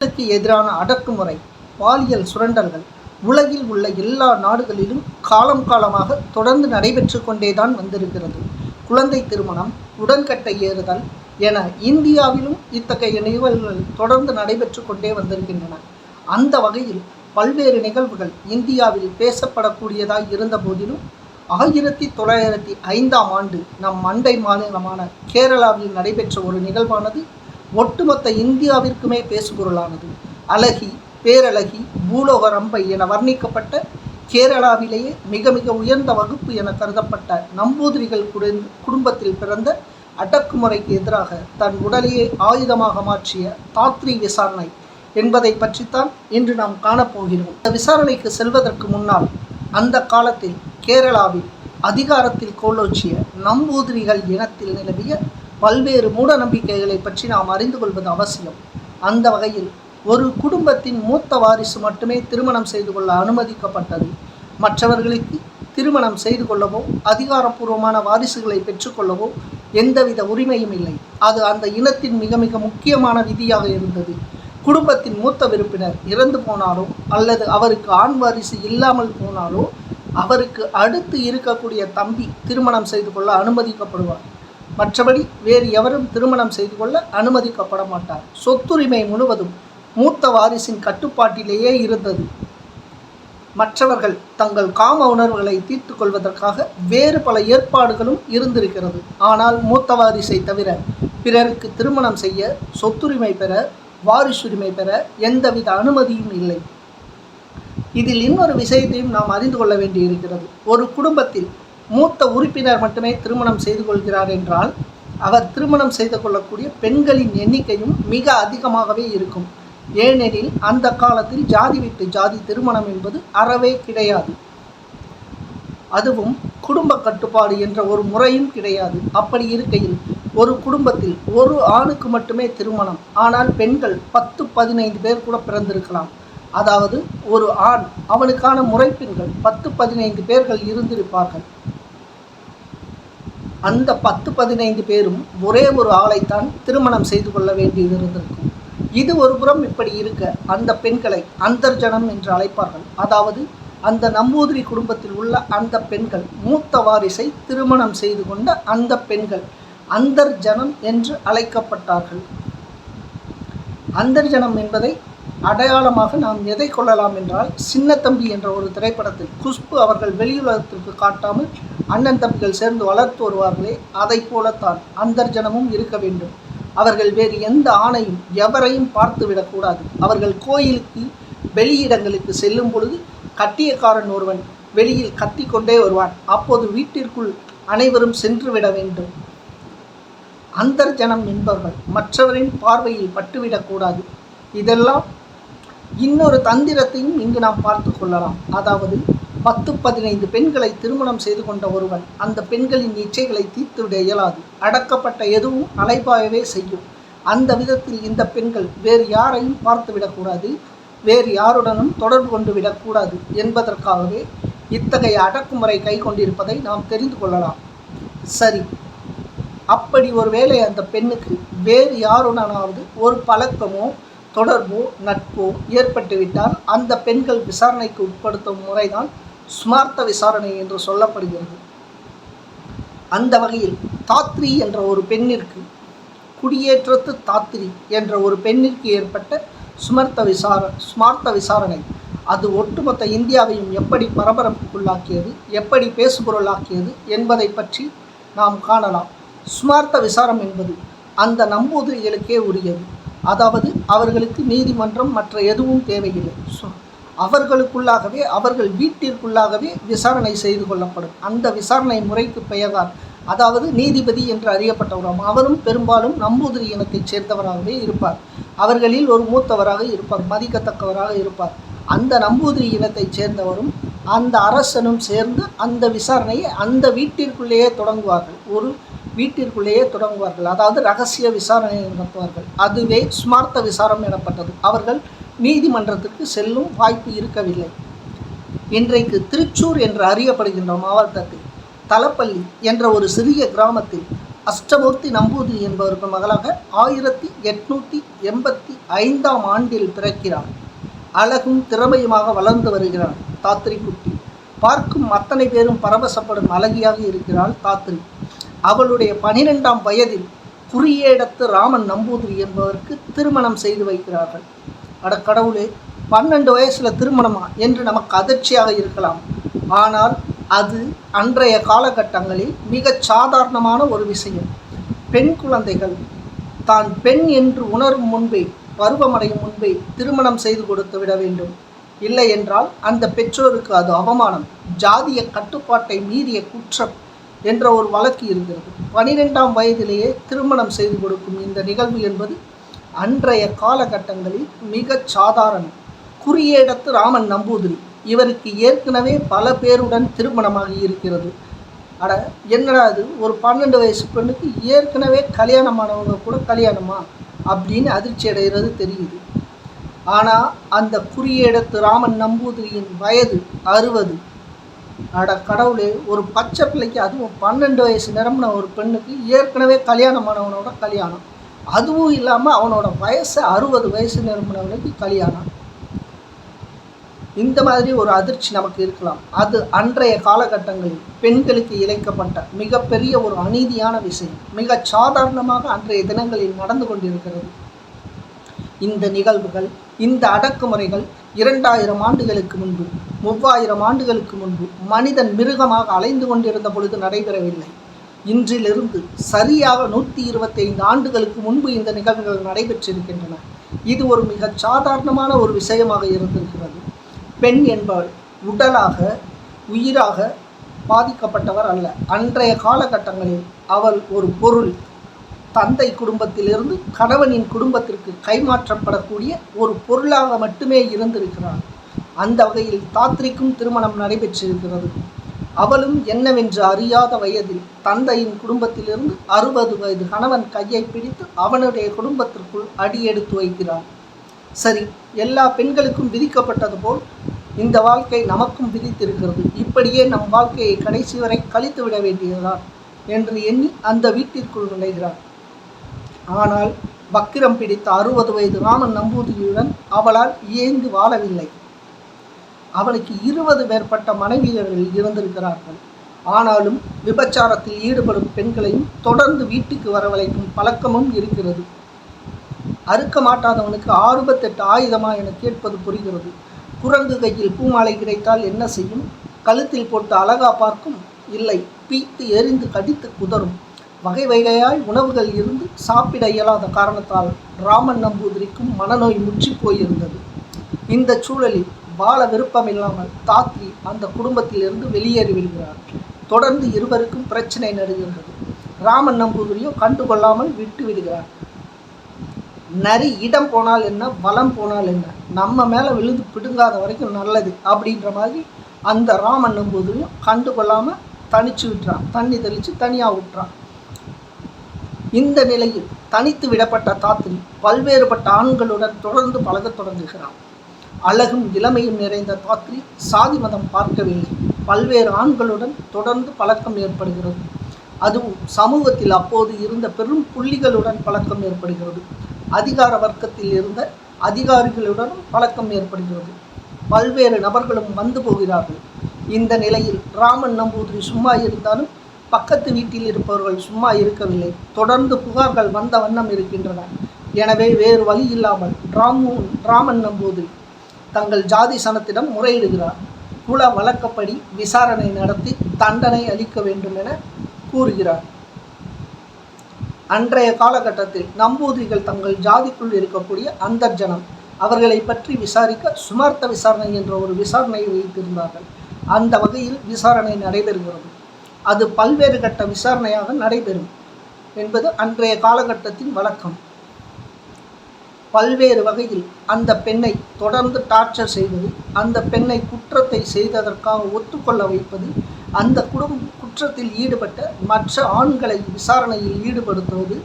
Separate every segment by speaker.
Speaker 1: பெண்களுக்கு எதிரான அடக்குமுறை, பாலியல் சுரண்டல்கள் உலகில் உள்ள எல்லா நாடுகளிலும் காலம் காலமாக தொடர்ந்து நடைபெற்று கொண்டேதான் வந்திருக்கிறது. குழந்தை திருமணம், உடன்கட்டை ஏறுதல் என இந்தியாவிலும் இத்தகைய நிகழ்வுகள் தொடர்ந்து நடைபெற்று கொண்டே வந்திருக்கின்றன. அந்த வகையில் பல்வேறு நிகழ்வுகள் இந்தியாவில் பேசப்படக்கூடியதாய் இருந்த போதிலும் 1905ஆம் ஆண்டு நம் அண்டை மாநிலமான கேரளாவில் நடைபெற்ற ஒரு நிகழ்வானது ஒட்டுமொத்த இந்தியாவிற்குமே பேசுபொருளானது. அழகி, பேரழகி, பூலோக ரம்பை என வர்ணிக்கப்பட்ட கேரளாவிலேயே மிக மிக உயர்ந்த வகுப்பு என கருதப்பட்ட நம்பூதிரிகள் குடும்பத்தில் பிறந்த அடக்குமுறைக்கு எதிராக தன் உடலையே ஆயுதமாக மாற்றிய தாத்ரி விசாரணை என்பதை பற்றித்தான் இன்று நாம் காணப்போகிறோம். இந்த விசாரணைக்கு செல்வதற்கு முன்னால் அந்த காலத்தில் கேரளாவில் அதிகாரத்தில் கோலோச்சிய நம்பூதிரிகள் இனத்தில் நிலவிய பல்வேறு மூட நம்பிக்கைகளை பற்றி நாம் அறிந்து கொள்வது அவசியம். அந்த வகையில் ஒரு குடும்பத்தின் மூத்த வாரிசு மட்டுமே திருமணம் செய்து கொள்ள அனுமதிக்கப்பட்டது. மற்றவர்களுக்கு திருமணம் செய்து கொள்ளவோ அதிகாரப்பூர்வமான வாரிசுகளை பெற்றுக்கொள்ளவோ எந்தவித உரிமையும் இல்லை. அது அந்த இனத்தின் மிக மிக முக்கியமான விதியாக இருந்தது. குடும்பத்தின் மூத்த விருப்பினர் இறந்து போனாலோ அல்லது அவருக்கு ஆண் வாரிசு இல்லாமல் போனாலோ அவருக்கு அடுத்து இருக்கக்கூடிய தம்பி திருமணம் செய்து கொள்ள அனுமதிக்கப்படுவார். மற்றபடி வேறு எவரும் திருமணம் செய்து கொள்ள அனுமதிக்கப்பட மாட்டார். சொத்துரிமை முழுவதும் மூத்த வாரிசின் கட்டுப்பாட்டிலேயே இருந்தது. மற்றவர்கள் தங்கள் காம உணர்வுகளை தீர்த்து கொள்வதற்காக வேறு பல ஏற்பாடுகளும் இருந்திருக்கிறது. ஆனால் மூத்த வாரிசை தவிர பிறருக்கு திருமணம் செய்ய, சொத்துரிமை பெற, வாரிசுரிமை பெற எந்தவித அனுமதியும் இல்லை. இதில் இன்னொரு விஷயத்தையும் நாம் அறிந்து கொள்ள வேண்டியிருக்கிறது. ஒரு குடும்பத்தில் மூத்த உறுப்பினர் மட்டுமே திருமணம் செய்து கொள்கிறார் என்றால் அவர் திருமணம் செய்து கொள்ளக்கூடிய பெண்களின் எண்ணிக்கையும் மிக அதிகமாகவே இருக்கும். ஏனெனில் அந்த காலத்தில் ஜாதி விட்டு ஜாதி திருமணம் என்பது அறவே கிடையாது. அதுவும் குடும்ப கட்டுப்பாடு என்ற ஒரு முறையும் கிடையாது. அப்படி இருக்கையில் ஒரு குடும்பத்தில் ஒரு ஆணுக்கு மட்டுமே திருமணம், ஆனால் பெண்கள் 10-15 பேர் கூட பிறந்திருக்கலாம். அதாவது ஒரு ஆண், அவனுக்கான முறைப்பெண்கள் 10-15 பேர்கள் இருந்திருப்பார்கள். அந்த 10-15 பேரும் ஒரே ஒரு ஆளைத்தான் திருமணம் செய்து கொள்ள வேண்டியது இருந்திருக்கும். இது ஒரு புறம் இப்படி இருக்க, அந்த பெண்களை அந்தர்ஜனம் என்று அழைப்பார்கள். அதாவது அந்த நம்பூதிரி குடும்பத்தில் உள்ள அந்த பெண்கள் மூத்த வாரிசை திருமணம் செய்து கொண்ட அந்த பெண்கள் அந்தர்ஜனம் என்று அழைக்கப்பட்டார்கள். அந்தர்ஜனம் என்பதை அடையாளமாக நாம் எதை கொள்ளலாம் என்றால், சின்னத்தம்பி என்ற ஒரு திரைப்படத்தில் குஷ்பு அவர்கள் வெளியுலகத்திற்கு காட்டாமல் அண்ணன் தம்பிகள் சேர்ந்து வளர்த்து வருவார்களே, அதை போலத்தான் அந்தர்ஜனமும் இருக்க வேண்டும். அவர்கள் வேறு எந்த ஆணையும் எவரையும் பார்த்து விடக்கூடாது. அவர்கள் கோயிலுக்கு வெளியிடங்களுக்கு செல்லும் பொழுது கட்டியக்காரன் ஒருவன் வெளியில் கத்தி கொண்டே வருவான். அப்போது வீட்டிற்குள் அனைவரும் சென்று விட வேண்டும். அந்தர்ஜனம் என்பவர்கள் மற்றவரின் பார்வையில் பட்டுவிடக்கூடாது. இதெல்லாம் இன்னொரு தந்திரத்தையும் இங்கு நாம் பார்த்து கொள்ளலாம். அதாவது 10-15 பெண்களை திருமணம் செய்து கொண்ட ஒருவன் அந்த பெண்களின் இச்சைகளை தீர்த்துவிட இயலாது. அடக்கப்பட்ட எதுவும் அலைபாயவே செய்யும். அந்த விதத்தில் இந்த பெண்கள் வேறு யாரையும் பார்த்து விடக்கூடாது, வேறு யாருடனும் தொடர்பு கொண்டு விடக்கூடாது என்பதற்காகவே இத்தகைய அடக்குமுறை கை கொண்டிருப்பதை நாம் தெரிந்து கொள்ளலாம். சரி, அப்படி ஒருவேளை அந்த பெண்ணுக்கு வேறு யாருடனாவது ஒரு பழக்கமோ தொடர்போ நட்போ ஏற்பட்டுவிட்டால் அந்த பெண்கள் விசாரணைக்கு உட்படுத்தும் முறைதான் ஸ்மார்த்த விசாரணை என்று சொல்லப்படுகிறது. அந்த வகையில் தாத்ரி என்ற ஒரு பெண்ணிற்கு, குடியேற்றத்து தாத்ரி என்ற ஒரு பெண்ணிற்கு ஏற்பட்ட ஸ்மார்த்த விசாரணை அது ஒட்டுமொத்த இந்தியாவையும் எப்படி பரபரப்புக்குள்ளாக்கியது, எப்படி பேசுபொருளாக்கியது என்பதை பற்றி நாம் காணலாம். ஸ்மார்த்த விசாரம் என்பது அந்த நம்பூதிரிகளுக்கே உரியது. அதாவது அவர்களுக்கு நீதிமன்றம் மற்ற எதுவும் தேவையில்லை. அவர்களுக்குள்ளாகவே, அவர்கள் வீட்டிற்குள்ளாகவே விசாரணை செய்து கொள்ளப்படும். அந்த விசாரணை முறைக்கு பெயர்தான், அதாவது நீதிபதி என்று அறியப்பட்டவராம். அவரும் பெரும்பாலும் நம்பூதிரி இனத்தைச் சேர்ந்தவராகவே இருப்பார். அவர்களில் ஒரு மூத்தவராக இருப்பார், மதிக்கத்தக்கவராக இருப்பார். அந்த நம்பூதிரி இனத்தைச் சேர்ந்தவரும் அந்த அரசனும் சேர்ந்து அந்த விசாரணையை அந்த வீட்டிற்குள்ளேயே தொடங்குவார்கள். ஒரு வீட்டிற்குள்ளேயே தொடங்குவார்கள். அதாவது ரகசிய விசாரணை நடத்துவார்கள். அதுவே ஸ்மார்த்த விசாரம் எனப்பட்டது. அவர்கள் நீதிமன்றத்திற்கு செல்லும் வாய்ப்பு இருக்கவில்லை. இன்றைக்கு திருச்சூர் என்று அறியப்படுகின்ற மாவட்டத்தில் தலப்பள்ளி என்ற ஒரு சிறிய கிராமத்தில் அஷ்டமூர்த்தி நம்பூதிரி என்பவருக்கு மகளாக 1885ஆம் ஆண்டில் பிறக்கிறார். அழகும் திறமையுமாக வளர்ந்து வருகிறார் தாத்ரி குட்டி. பார்க்கும் அத்தனை பேரும் பரவசப்படும் அழகியாக இருக்கிறாள் தாத்ரி. அவளுடைய 12ஆம் வயதில் குறியேடத்து ராமன் நம்பூதிரி என்பவருக்கு திருமணம் செய்து வைக்கிறார்கள். அட கடவுளே, 12 வயசில் திருமணமா என்று நமக்கு அதிர்ச்சியாக இருக்கலாம். ஆனால் அது அன்றைய காலகட்டங்களில் மிகச் சாதாரணமான ஒரு விஷயம். பெண் குழந்தைகள் தான் பெண் என்று உணரும் முன்பே, பருவமடையும் முன்பே திருமணம் செய்து கொடுத்து விட வேண்டும். இல்லை என்றால் அந்த பெற்றோருக்கு அது அவமானம், ஜாதிய கட்டுப்பாட்டை மீறிய குற்றம் என்ற ஒரு வழக்கு இருக்கிறது. 12ஆம் வயதிலேயே திருமணம் செய்து கொடுக்கும் இந்த நிகழ்வு என்பது அன்றைய காலகட்டங்களில் மிகச் சாதாரணம். குறியேடத்து ராமன் நம்பூதிரி இவருக்கு ஏற்கனவே பல பேருடன் திருமணமாகி இருக்கிறது. அட என்னடா அது, ஒரு 12 வயசு பெண்ணுக்கு ஏற்கனவே கல்யாணமானவங்க கூட கல்யாணமா அப்படின்னு அதிர்ச்சி அடைகிறது தெரியுது. ஆனால் அந்த குறியேடத்து ராமன் நம்பூதிரியின் வயது 60. அட கடவுளே, ஒரு பச்சை பிள்ளைக்கு, அதுவும் 12 வயசு நிரம்பின ஒரு பெண்ணுக்கு ஏற்கனவே கல்யாணமானவனோட கல்யாணம், அதுவும் இல்லாமல் அவனோட வயசு 60 வயசு நிரம்பினவனுக்கு கல்யாணம். இந்த மாதிரி ஒரு அதிர்ச்சி நமக்கு இருக்கலாம். அது அன்றைய காலகட்டங்களில் பெண்களுக்கு இழைக்கப்பட்ட மிகப்பெரிய ஒரு அநீதியான விஷயம். மிக சாதாரணமாக அன்றைய தினங்களில் நடந்து கொண்டிருக்கிறது. இந்த நிகழ்வுகள், இந்த அடக்குமுறைகள் 2000 ஆண்டுகளுக்கு முன்பு, 3000 ஆண்டுகளுக்கு முன்பு மனிதன் மிருகமாக அலைந்து கொண்டிருந்த பொழுது நடைபெறவில்லை. இன்றிலிருந்து சரியாக 125 ஆண்டுகளுக்கு முன்பு இந்த நிகழ்வுகள் நடைபெற்றிருக்கின்றன. இது ஒரு மிக சாதாரணமான ஒரு விஷயமாக இருந்திருக்கிறது. பெண் என்பவள் உடலாக, உயிராக பாதிக்கப்பட்டவர் அல்ல. அன்றைய காலகட்டங்களில் அவள் ஒரு பொருள். தந்தை குடும்பத்திலிருந்து கணவனின் குடும்பத்திற்கு கைமாற்றப்படக்கூடிய ஒரு பொருளாக மட்டுமே இருந்திருக்கிறாள். அந்த வகையில் தாத்ரிக்கும் திருமணம் நடைபெற்றிருக்கிறது. அவளும் என்னவென்று அறியாத வயதில் தந்தையின் குடும்பத்திலிருந்து 60 வயது கணவன் கையை பிடித்து அவனுடைய குடும்பத்திற்குள் அடியெடுத்து வைக்கிறாள். சரி, எல்லா பெண்களுக்கும் விதிக்கப்பட்டது போல் இந்த வாழ்க்கை நமக்கும் விதித்திருக்கிறது. இப்படியே நம் வாழ்க்கையை கடைசி வரை கழித்து விட வேண்டியதுதான் என்று எண்ணி அந்த வீட்டிற்குள் நுழைகிறார். ஆனால் வக்கிரம் பிடித்த 60 வயது ராமன் நம்பூதிரியுடன் அவளால் இயைந்து வாழவில்லை. அவனுக்கு 20 மேற்பட்ட மனைவியர்கள் இருந்திருக்கிறார்கள். ஆனாலும் விபச்சாரத்தில் ஈடுபடும் பெண்களையும் தொடர்ந்து வீட்டுக்கு வரவழைக்கும் பழக்கமும் இருக்கிறது. அறுக்க மாட்டாதவனுக்கு 68 ஆயுதமா என கேட்பது புரிகிறது. குரங்கு கையில் பூமாலை கிடைத்தால் என்ன செய்யும்? கழுத்தில் போட்டு அழகா பார்க்கும்? இல்லை, பீத்து எரிந்து கடித்து குதறும். வகை வகையாய் உணவுகள் இருந்து சாப்பிட இயலாத காரணத்தால் ராமன் நம்பூதிரிக்கும் மனநோய் முற்றி போயிருந்தது. இந்த சூழலில் வாழ விருப்பமில்லாமல் தாத்ரி அந்த குடும்பத்திலிருந்து வெளியேறி விடுகிறார். தொடர்ந்து இருவருக்கும் பிரச்சனை நடுகிறது. ராமன் நம்பூதிரியோ கண்டுகொள்ளாமல் விட்டு விடுகிறார். நரி இடம் போனால் என்ன, வளம் போனால் என்ன, நம்ம மேலே விழுந்து பிடுங்காத வரைக்கும் நல்லது அப்படின்ற மாதிரி அந்த ராமன் நம்பூதிரியும் கண்டுகொள்ளாமல் தனிச்சு விட்டுறான். தண்ணி தெளித்து தனியாக விட்டுறான். இந்த நிலையில் தனித்து விடப்பட்ட தாத்ரி பல்வேறுபட்ட ஆண்களுடன் தொடர்ந்து பழகத் தொடங்குகிறான். அழகும் இளமையும் நிறைந்த தாத்ரி சாதி மதம் பார்க்கவில்லை. பல்வேறு ஆண்களுடன் தொடர்ந்து பழக்கம் ஏற்படுகிறது. அதுவும் சமூகத்தில் அப்போது இருந்த பெரும் புள்ளிகளுடன் பழக்கம் ஏற்படுகிறது. அதிகார வர்க்கத்தில் இருந்த அதிகாரிகளுடன் பழக்கம் ஏற்படுகிறது. பல்வேறு நபர்களும் வந்து போகிறார்கள். இந்த நிலையில் ராமன் நம்பூதிரி சும்மா இருந்தாலும் பக்கத்து வீட்டில் இருப்பவர்கள் சும்மா இருக்கவில்லை. தொடர்ந்து புகார்கள் வந்த வண்ணம் இருக்கின்றன. எனவே வேறு வழி இல்லாமல் ராமன் நம்பூதிரி தங்கள் ஜாதி சனத்திடம் முறையிடுகிறார். குல வழக்கப்படி விசாரணை நடத்தி தண்டனை அளிக்க வேண்டும் என கூறுகிறார். அன்றைய காலகட்டத்தில் நம்பூதிரிகள் தங்கள் ஜாதிக்குள் இருக்கக்கூடிய அந்தர்ஜனம் அவர்களை பற்றி விசாரிக்க சுமார்த்த விசாரணை என்ற ஒரு விசாரணையை வைத்திருந்தார்கள். அந்த வகையில் விசாரணை நடைபெறுகிறது. அது பல்வேறு கட்ட விசாரணையாக நடைபெறும் என்பது அன்றைய காலகட்டத்தின் வழக்கம். பல்வேறு வகையில் அந்த பெண்ணை தொடர்ந்து டார்ச்சர் செய்வது, அந்த பெண்ணை குற்றத்தை செய்ததற்காக ஒத்துக்கொள்ள வைப்பது, அந்த குற்றத்தில் ஈடுபட்ட மற்ற ஆண்களை விசாரணையில் ஈடுபடுத்துவது,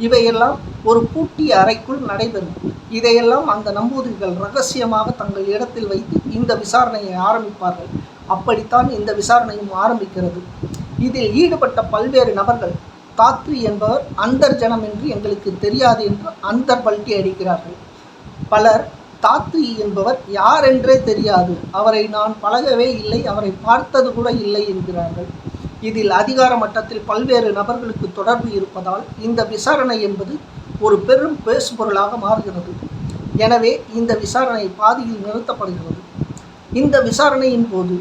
Speaker 1: இவையெல்லாம் ஒரு பூட்டிய அறைக்குள் நடைபெறும். இதையெல்லாம் அந்த நம்பூதிரிகள் ரகசியமாக தங்கள் இடத்தில் வைத்து இந்த விசாரணையை ஆரம்பிப்பார்கள். அப்படித்தான் இந்த விசாரணையும் ஆரம்பிக்கிறது. இதில் ஈடுபட்ட பல்வேறு நபர்கள் தாத்ரி என்பவர் அந்தர்ஜனம் என்று எங்களுக்கு தெரியாது என்று அந்தர்பல்ட்டி அடிக்கிறார்கள். பலர் தாத்ரி என்பவர் யார் என்றே தெரியாது, அவரை நான் பழகவே இல்லை, அவரை பார்த்தது கூட இல்லை என்கிறார்கள். இதில் அதிகார மட்டத்தில் பல்வேறு நபர்களுக்கு தொடர்பு இருப்பதால் இந்த விசாரணை என்பது ஒரு பெரும் பேசுபொருளாக மாறுகிறது. எனவே இந்த விசாரணை பாதியில் நிறுத்தப்படுகிறது. இந்த விசாரணையின் போது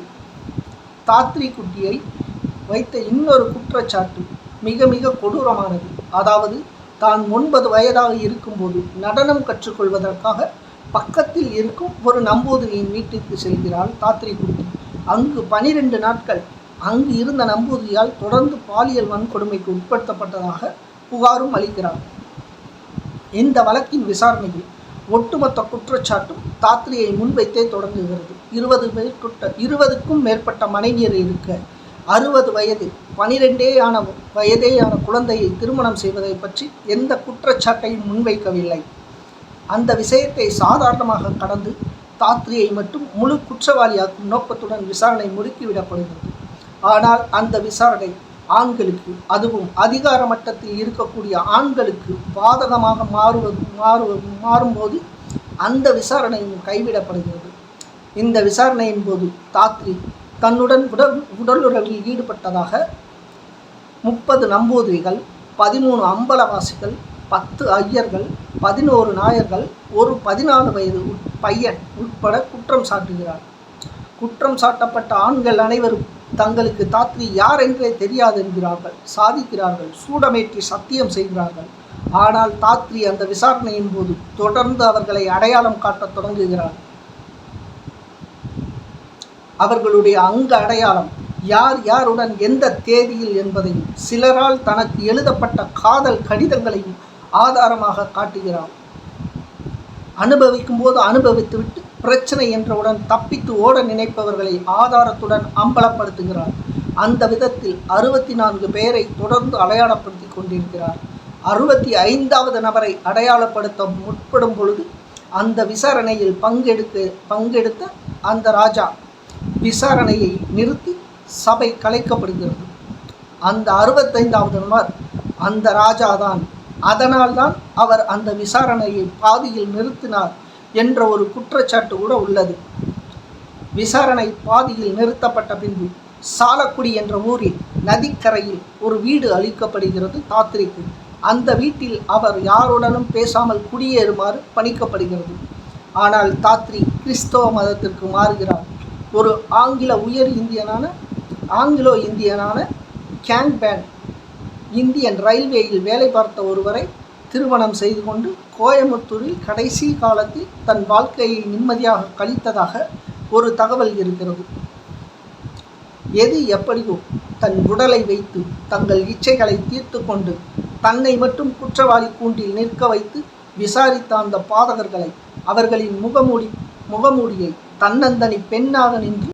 Speaker 1: தாத்ரி குட்டியை வைத்த இன்னொரு குற்றச்சாட்டு மிக மிக கொடூரமானது. அதாவது தான் 9 வயதாக இருக்கும்போது நடனம் கற்றுக்கொள்வதற்காக பக்கத்தில் இருக்கும் ஒரு நம்பூதிரியின் வீட்டிற்கு செல்கிறாள் தாத்ரி குட்டி. அங்கு 12 நாட்கள் அங்கு இருந்த நம்பூதிரியால் தொடர்ந்து பாலியல் வன்கொடுமைக்கு உட்படுத்தப்பட்டதாக புகாரும் அளிக்கிறார். இந்த வழக்கின் விசாரணையில் ஒட்டுமொத்த குற்றச்சாட்டும் தாத்ரியை முன்வைத்தே தொடங்குகிறது. 20க்கும் மேற்பட்ட மனைவியர் இருக்க 60 வயது 12 வயதேயான குழந்தையை திருமணம் செய்வதை பற்றி எந்த குற்றச்சாட்டையும் முன்வைக்கவில்லை. அந்த விஷயத்தை சாதாரணமாக கடந்து தாத்ரியை மட்டும் முழு குற்றவாளியாக்கும் நோக்கத்துடன் விசாரணை முடுக்கிவிடப்படுகிறது. ஆனால் அந்த விசாரணை ஆண்களுக்கு, அதுவும் அதிகார மட்டத்தில் இருக்கக்கூடிய ஆண்களுக்கு பாதகமாக மாறும்போது அந்த விசாரணையும் கைவிடப்படுகிறது. இந்த விசாரணையின் போது தாத்ரி தன்னுடன் உடலுறவில் ஈடுபட்டதாக 30 நம்பூதிரிகள், 13 அம்பலவாசிகள், 10 ஐயர்கள், 11 நாயர்கள், ஒரு 14 வயது பையன் உட்பட குற்றம் சாட்டுகிறார். குற்றம் சாட்டப்பட்ட ஆண்கள் அனைவரும் தங்களுக்கு தாத்ரி யார் என்றே தெரியாது என்கிறார்கள், சாதிக்கிறார்கள், சூடமேற்றி சத்தியம் செய்கிறார்கள். ஆனால் தாத்ரி அந்த விசாரணையின் போது தொடர்ந்து அவர்களை அடையாளம் காட்டத் தொடங்குகிறார். அவர்களுடைய அங்க அடையாளம், யார் யாருடன் எந்த தேதியில் என்பதையும், சிலரால் தனக்கு எழுதப்பட்ட காதல் கடிதங்களையும் ஆதாரமாக காட்டுகிறார். அனுபவிக்கும் போது அனுபவித்துவிட்டு பிரச்சனை என்றவுடன் தப்பித்து ஓட நினைப்பவர்களை ஆதாரத்துடன் அம்பலப்படுத்துகிறார். அந்த விதத்தில் 64 பேரை தொடர்ந்து அடையாளப்படுத்தி கொண்டிருக்கிறார். 65வது நபரை அடையாளப்படுத்த முற்படும் பொழுது அந்த விசாரணையில் பங்கெடுத்த அந்த ராஜா விசாரணையை நிறுத்தி சபை கலைக்கப்படுகிறது. அந்த 65வது நபர் அந்த ராஜாதான். அதனால்தான் அவர் அந்த விசாரணையை பாதியில் நிறுத்தினார் என்ற ஒரு குற்றச்சாட்டு கூட உள்ளது. விசாரணை பாதியில் நிறுத்தப்பட்ட பின்பு சாலக்குடி என்ற ஊரில் நதிக்கரையில் ஒரு வீடு அளிக்கப்படுகிறது தாத்ரிக்கு. அந்த வீட்டில் அவர் யாருடனும் பேசாமல் குடியேறுமாறு பணிக்கப்படுகிறது. ஆனால் தாத்ரி கிறிஸ்தவ மதத்திற்கு மாறுகிறார். ஒரு ஆங்கிலோ இந்தியனான கேங்பேன் இந்தியன் ரயில்வேயில் வேலை பார்த்த ஒருவரை திருமணம் செய்து கொண்டு கோயமுத்தூரில் கடைசி காலத்தில் தன் வாழ்க்கையை நிம்மதியாக கழித்ததாக ஒரு தகவல் இருக்கிறது. எது எப்படியோ தன் உடலை வைத்து தங்கள் இச்சைகளை தீர்த்து கொண்டு தன்னை மட்டும் குற்றவாளி கூண்டில் நிற்க வைத்து விசாரித்த அந்த பாதகர்களை, அவர்களின் முகமூடியை தன்னந்தனி பெண்ணாக நின்று